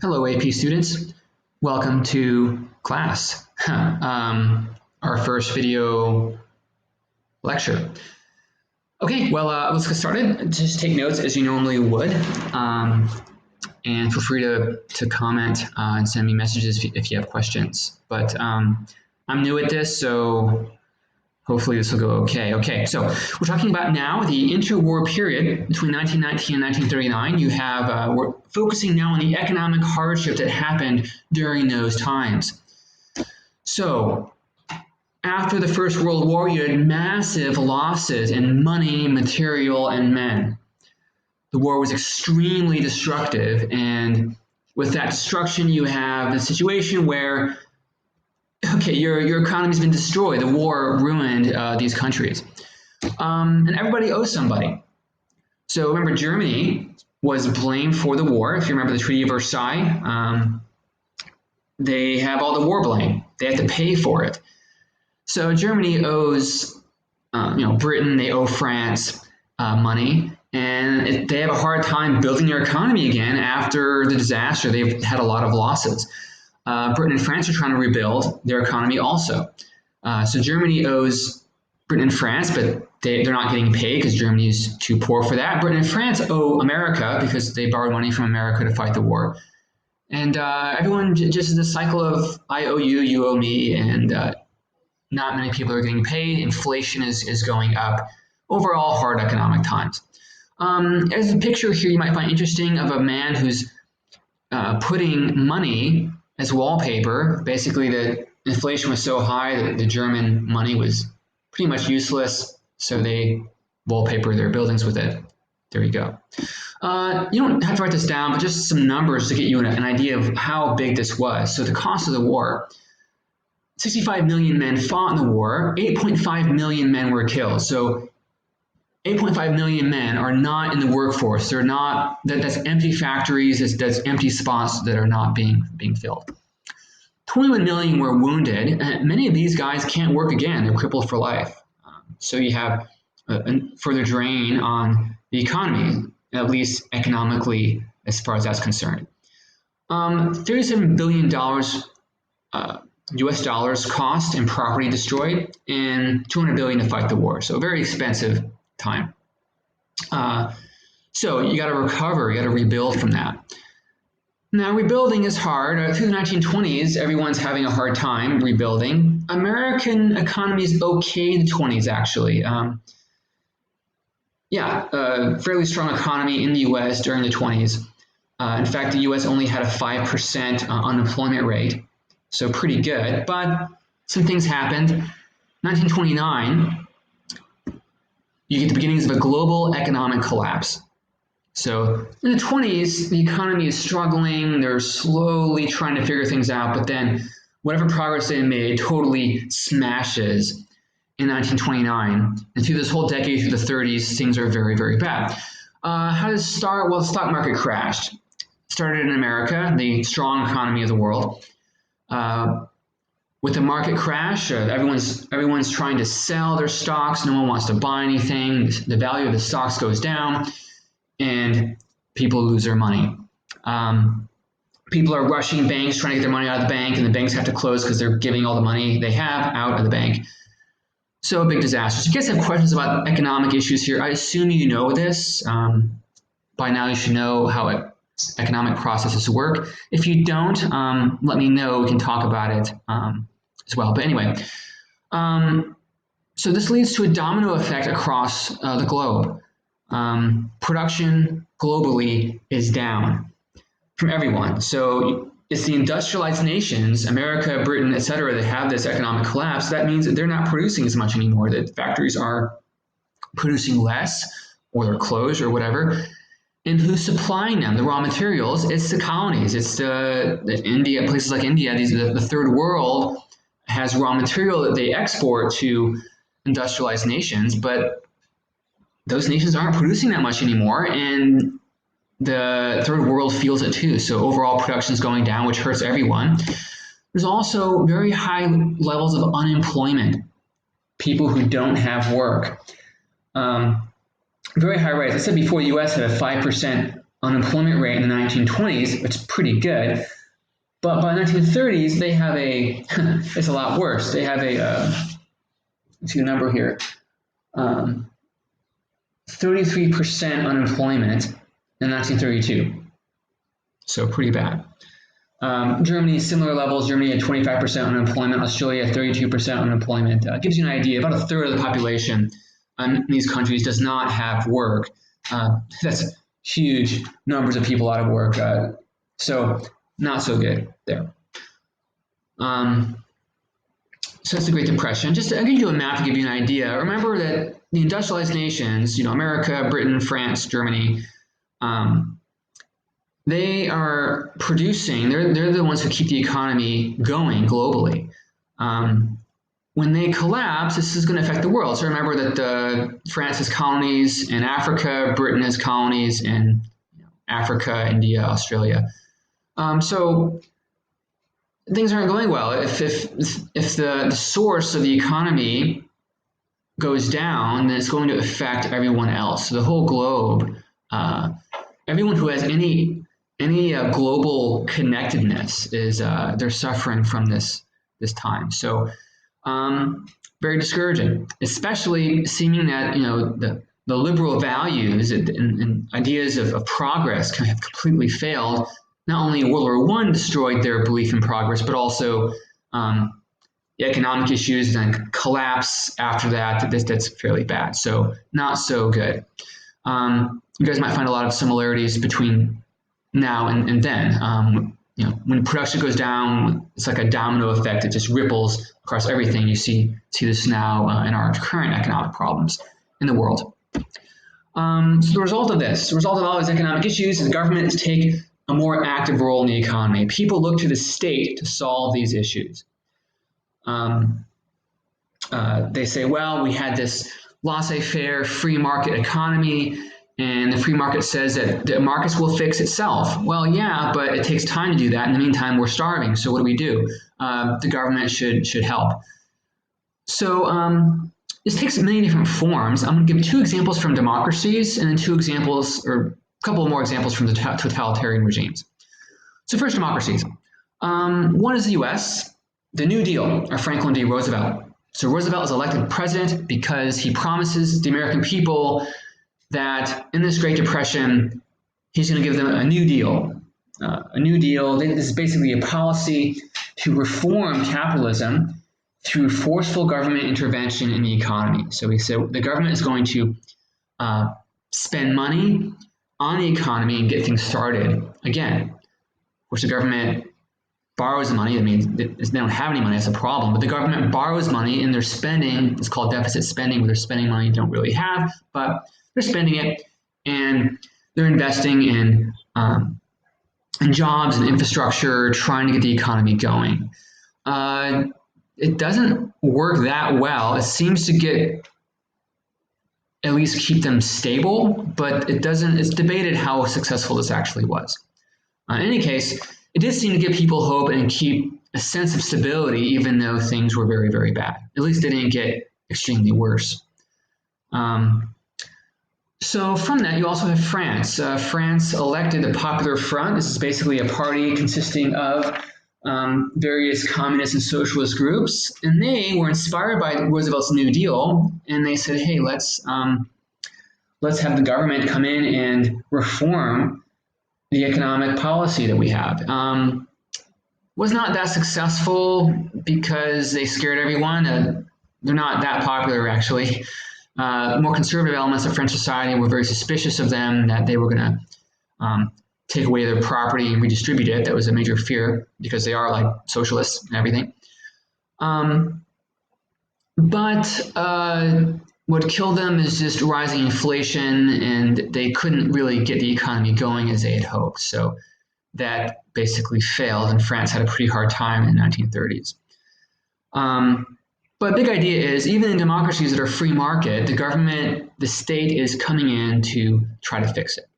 Hello, AP students. Welcome to class. Our first video lecture. Okay, well, let's get started. Just take notes as you normally would. And feel free to comment and send me messages if you have questions. But I'm new at this, so hopefully this will go okay. Okay, so we're talking about now the interwar period between 1919 and 1939. You have, we're focusing now on the economic hardship that happened during those times. So after the First World War, you had massive losses in money, material, and men. The war was extremely destructive, and with that destruction, you have the situation where okay, your economy's been destroyed. The war ruined these countries. And everybody owes somebody. So remember, Germany was blamed for the war. If you remember the Treaty of Versailles, they have all the war blame. They have to pay for it. So Germany owes, Britain, they owe France money. And they have a hard time building their economy again after the disaster. They've had a lot of losses. Britain and France are trying to rebuild their economy also. So Germany owes Britain and France, but they're not getting paid because Germany is too poor for that. Britain and France owe America because they borrowed money from America to fight the war. And everyone just is a cycle of I owe you, you owe me, and not many people are getting paid. Inflation is going up. Overall, hard economic times. There's a picture here you might find interesting of a man who's putting money as wallpaper. Basically, the inflation was so high that the German money was pretty much useless, so they wallpaper their buildings with it. There you go. You don't have to write this down, but just some numbers to get you an idea of how big this was. So the cost of the war, 65 million men fought in the war, 8.5 million men were killed. So 8.5 million men are not in the workforce. They're not. That's empty factories. That's empty spots that are not being filled. 21 million were wounded. And many of these guys can't work again. They're crippled for life. So you have a further drain on the economy, at least economically, as far as that's concerned. $37 billion US dollars cost and property destroyed, and $200 billion to fight the war. So very expensive time. So you got to recover, you got to rebuild from that. Now, rebuilding is hard. Through the 1920s, everyone's having a hard time rebuilding. American economy is okay in the 20s, actually. Fairly strong economy in the U.S. during the 20s. In fact, the U.S. only had a 5% unemployment rate, so pretty good. But some things happened. 1929, you get the beginnings of a global economic collapse. So in the 20s, the economy is struggling. They're slowly trying to figure things out, but then whatever progress they made totally smashes in 1929. And through this whole decade, through the 30s, things are very, very bad. How did it start? Well, the stock market crashed. It started in America, the strong economy of the world. With the market crash, everyone's trying to sell their stocks. No one wants to buy anything. The value of the stocks goes down, and people lose their money. People are rushing banks, trying to get their money out of the bank, and the banks have to close because they're giving all the money they have out of the bank. So a big disaster. So if you guys have questions about economic issues here, I assume you know this. By now you should know how economic processes work. If you don't, let me know. We can talk about it as well. But anyway, so this leads to a domino effect across the globe. Production globally is down from everyone. So it's the industrialized nations, America, Britain, etc., that have this economic collapse. That means that they're not producing as much anymore. That factories are producing less, or they're closed, or whatever. And who's supplying them? The raw materials. It's the colonies. It's the India, places like India. The third world has raw material that they export to industrialized nations, but those nations aren't producing that much anymore, and the third world feels it too. So overall production is going down, which hurts everyone. There's also very high levels of unemployment, people who don't have work. Very high rates. I said before, the U.S. had a 5% unemployment rate in the 1920s, which is pretty good. But by the 1930s, they have it's a lot worse. They have let's see the number here, 33% unemployment in 1932. So pretty bad. Germany, similar levels. Germany had 25% unemployment. Australia, 32% unemployment. Gives you an idea. About a third of the population in these countries does not have work. That's huge numbers of people out of work. So not so good there. So that's the Great Depression. Just I'll give you a map to give you an idea. Remember that the industrialized nations, America, Britain, France, Germany, they are producing. They're the ones who keep the economy going globally. When they collapse, this is going to affect the world. So remember that France has colonies in Africa, Britain has colonies in Africa, India, Australia. So things aren't going well. If the source of the economy goes down, then it's going to affect everyone else. So the whole globe, everyone who has any global connectedness is they're suffering from this time. So very discouraging, especially seeming that the liberal values and ideas of progress have completely failed. Not only World War I destroyed their belief in progress, but also the economic issues and collapse after that. That's fairly bad. So not so good. You guys might find a lot of similarities between now and then. When production goes down, it's like a domino effect. It just ripples across everything. You see this now in our current economic problems in the world. So the result of all these economic issues is the government to take a more active role in the economy. People look to the state to solve these issues. They say, well, we had this laissez-faire free market economy, and the free market says that the markets will fix itself. Well, yeah, but it takes time to do that. In the meantime, we're starving. So what do? The government should help. So this takes many different forms. I'm going to give 2 examples from democracies and then 2 examples, or a couple more examples from the totalitarian regimes. So first, democracies. One is the U.S., the New Deal of Franklin D. Roosevelt. So Roosevelt is elected president because he promises the American people that in this Great Depression, he's going to give them a New Deal. A New Deal, this is basically a policy to reform capitalism through forceful government intervention in the economy. So he said the government is going to spend money on the economy and get things started again. Of course, the government borrows money. I mean, they don't have any money, that's a problem. But the government borrows money and they're spending, it's called deficit spending, where they're spending money they don't really have, but they're spending it and they're investing in jobs and infrastructure, trying to get the economy going. It doesn't work that well. It seems to get at least keep them stable, but it's debated how successful this actually was. In any case, it did seem to give people hope and keep a sense of stability, even though things were very, very bad. At least they didn't get extremely worse. So from that, you also have France. France elected the Popular Front. This is basically a party consisting of various communist and socialist groups, and they were inspired by Roosevelt's New Deal, and they said, "Hey, let's have the government come in and reform the economic policy that we have." Was not that successful because they scared everyone. They're not that popular, actually. More conservative elements of French society were very suspicious of them, that they were going to take away their property and redistribute it. That was a major fear because they are like socialists and everything. But what killed them is just rising inflation, and they couldn't really get the economy going as they had hoped. So that basically failed, and France had a pretty hard time in the 1930s. But big idea is, even in democracies that are free market, the government, the state is coming in to try to fix it.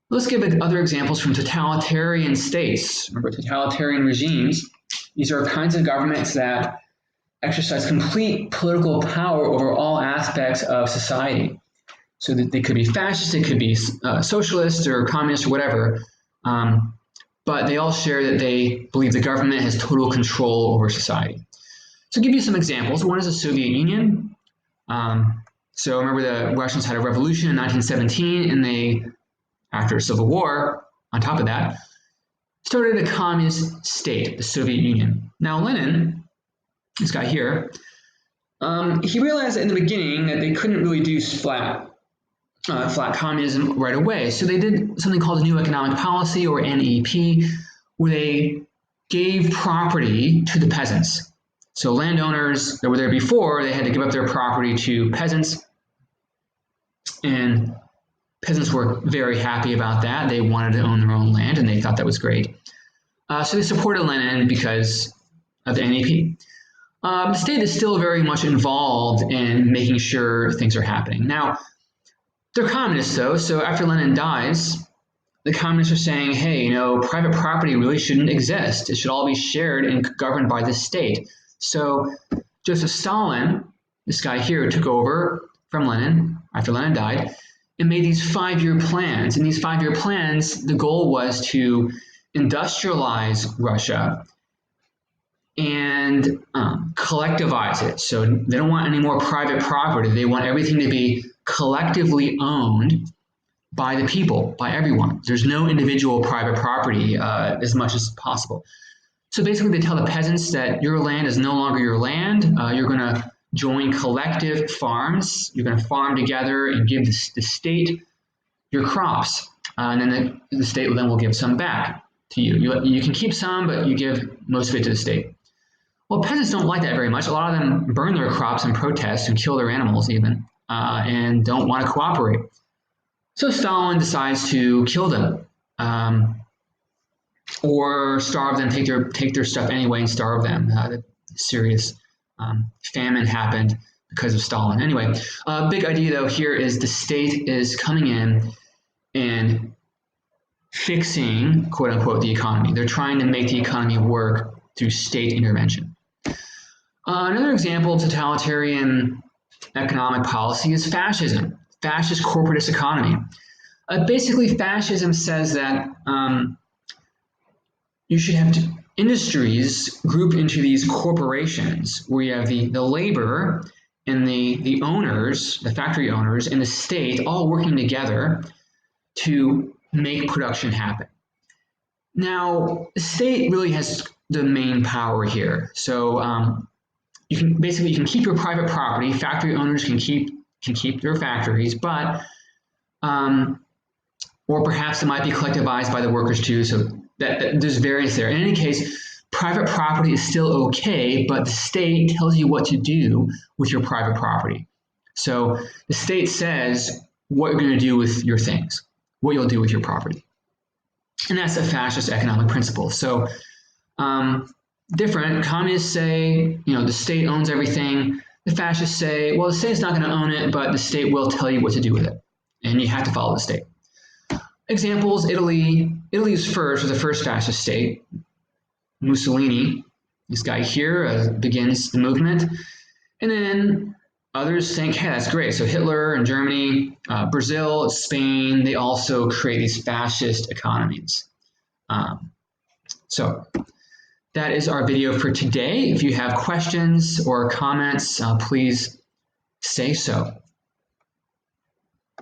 Let's give other examples from totalitarian states. Remember, totalitarian regimes, these are kinds of governments that exercise complete political power over all aspects of society. So that they could be fascist, they could be socialist or communist or whatever. But they all share that they believe the government has total control over society. So I'll give you some examples. One is the Soviet Union. So remember the Russians had a revolution in 1917, and they, after a civil war, on top of that, started a communist state, the Soviet Union. Now Lenin, this guy here, he realized in the beginning that they couldn't really do flat communism right away. So they did something called the New Economic Policy, or NEP, where they gave property to the peasants. So landowners that were there before, they had to give up their property to peasants, and peasants were very happy about that. They wanted to own their own land, and they thought that was great. So they supported Lenin because of the NEP. The state is still very much involved in making sure things are happening. Now, they're communists, though, so after Lenin dies, the communists are saying, hey, private property really shouldn't exist. It should all be shared and governed by the state. So Joseph Stalin, this guy here, took over from Lenin after Lenin died and made these 5-year plans. In these 5-year plans, the goal was to industrialize Russia and collectivize it. So they don't want any more private property. They want everything to be collectively owned by the people, by everyone. There's no individual private property as much as possible. So basically they tell the peasants that your land is no longer your land. You're going to join collective farms. You're going to farm together and give the state your crops. And then the state then will give some back to you. You can keep some, but you give most of it to the state. Well, peasants don't like that very much. A lot of them burn their crops in protest and kill their animals even, and don't want to cooperate. So Stalin decides to kill them, or starve them, take their stuff anyway and starve them. The serious famine happened because of Stalin. Anyway, big idea though here is the state is coming in and fixing, quote unquote, the economy. They're trying to make the economy work through state intervention. Another example of totalitarian economic policy is fascism, fascist corporatist economy. Basically, fascism says that you should have industries group into these corporations where you have the labor and the owners, the factory owners, and the state all working together to make production happen. Now, the state really has the main power here. So you can keep your private property. Factory owners can keep their factories, but or perhaps it might be collectivized by the workers too. So that there's variance there. In any case, private property is still okay, but the state tells you what to do with your private property. So the state says what you're going to do with your things, what you'll do with your property. And that's a fascist economic principle. So different. Communists say, the state owns everything. The fascists say, well, the state's not going to own it, but the state will tell you what to do with it. And you have to follow the state. Examples, Italy. Italy's first, was the first fascist state. Mussolini, this guy here, begins the movement. And then others think, hey, that's great. So Hitler and Germany, Brazil, Spain, they also create these fascist economies. So that is our video for today. If you have questions or comments, please say so.